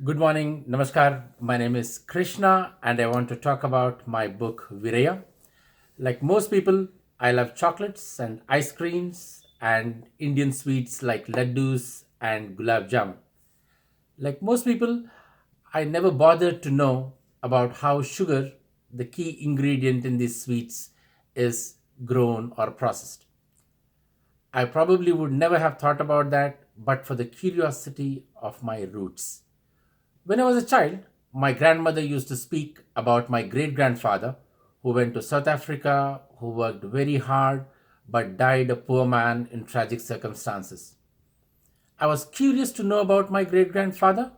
Good morning, Namaskar. My name is Krishna, and I want to talk about my book VIRIAH. Like most people, I love chocolates and ice creams and Indian sweets like laddus and gulab jamun. Like most people, I never bothered to know about how sugar, the key ingredient in these sweets, is grown or processed. I probably would never have thought about that but for the curiosity of my roots. When I was a child, my grandmother used to speak about my great grandfather who went to South Africa, who worked very hard but died a poor man in tragic circumstances. I was curious to know about my great grandfather,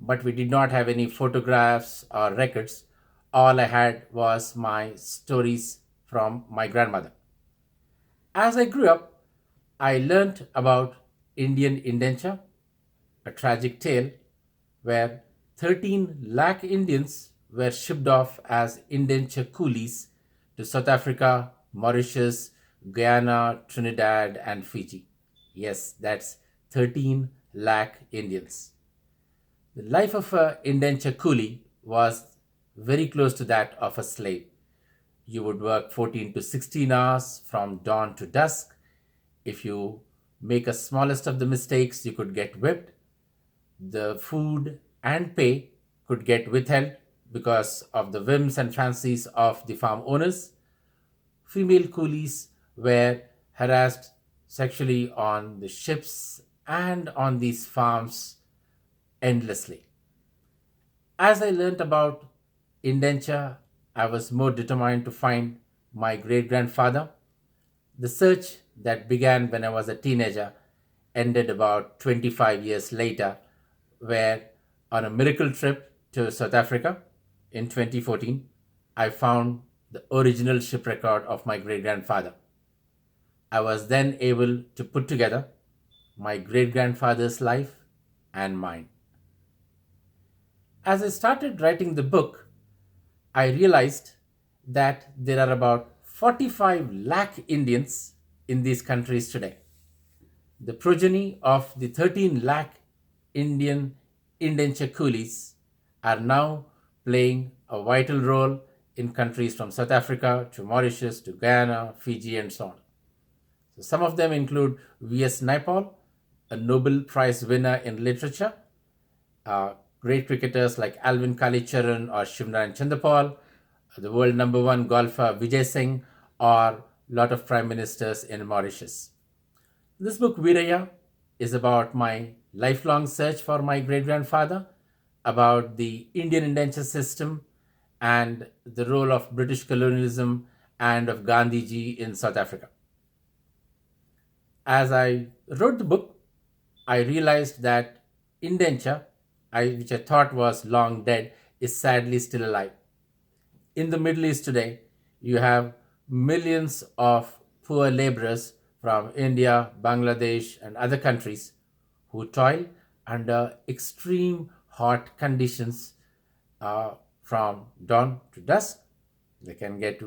but we did not have any photographs or records. All I had was my stories from my grandmother. As I grew up, I learnt about Indian indenture, a tragic tale where 13 lakh Indians were shipped off as indenture coolies to South Africa, Mauritius, Guyana, Trinidad, and Fiji. Yes, that's 13 lakh Indians. The life of a indenture coolie was very close to that of a slave. You would work 14 to 16 hours from dawn to dusk. If you make a smallest of the mistakes, you could get whipped. The food and pay could get withheld because of the whims and fancies of the farm owners. Female coolies were harassed sexually on the ships and on these farms endlessly. As I learnt about indenture, I was more determined to find my great grandfather. The search that began when I was a teenager ended about 25 years later, where on a miracle trip to South Africa in 2014, I found the original ship record of my great grandfather. I was then able to put together my great grandfather's life and mine. As I started writing the book, I realized that there are about 45 lakh Indians in these countries today. The progeny of the 13 lakh Indian indenture coolies are now playing a vital role in countries from South Africa to Mauritius to Guyana, Fiji, and so on. So some of them include V.S. Naipaul, a Nobel Prize winner in literature, great cricketers like Alvin Kalicharan or Shivnarine Chanderpaul, the world number one golfer Vijay Singh, or a lot of prime ministers in Mauritius. This book, Viraya, is about my lifelong search for my great grandfather, about the Indian indenture system, and the role of British colonialism and of Gandhiji in South Africa. As I wrote the book, I realized that indenture, which I thought was long dead, is sadly still alive. In the Middle East today, you have millions of poor laborers from India, Bangladesh, and other countries who toil under extreme hot conditions from dawn to dusk. They can get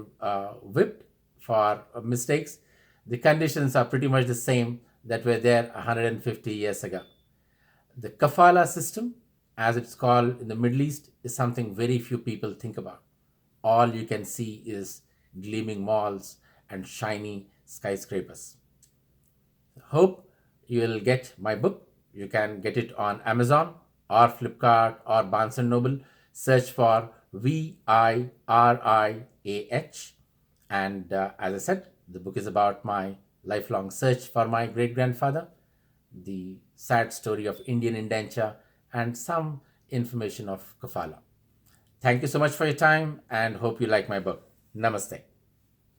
whipped for mistakes. The conditions are pretty much the same that were there 150 years ago. The kafala system, as it's called in the Middle East, is something very few people think about. All you can see is gleaming malls and shiny skyscrapers. Hope you will get my book. You can get it on Amazon or Flipkart or Barnes and Noble. Search for VIRIAH. And as I said, the book is about my lifelong search for my great grandfather, the sad story of Indian indenture, and some information of kafala. Thank you so much for your time and hope you like my book. Namaste.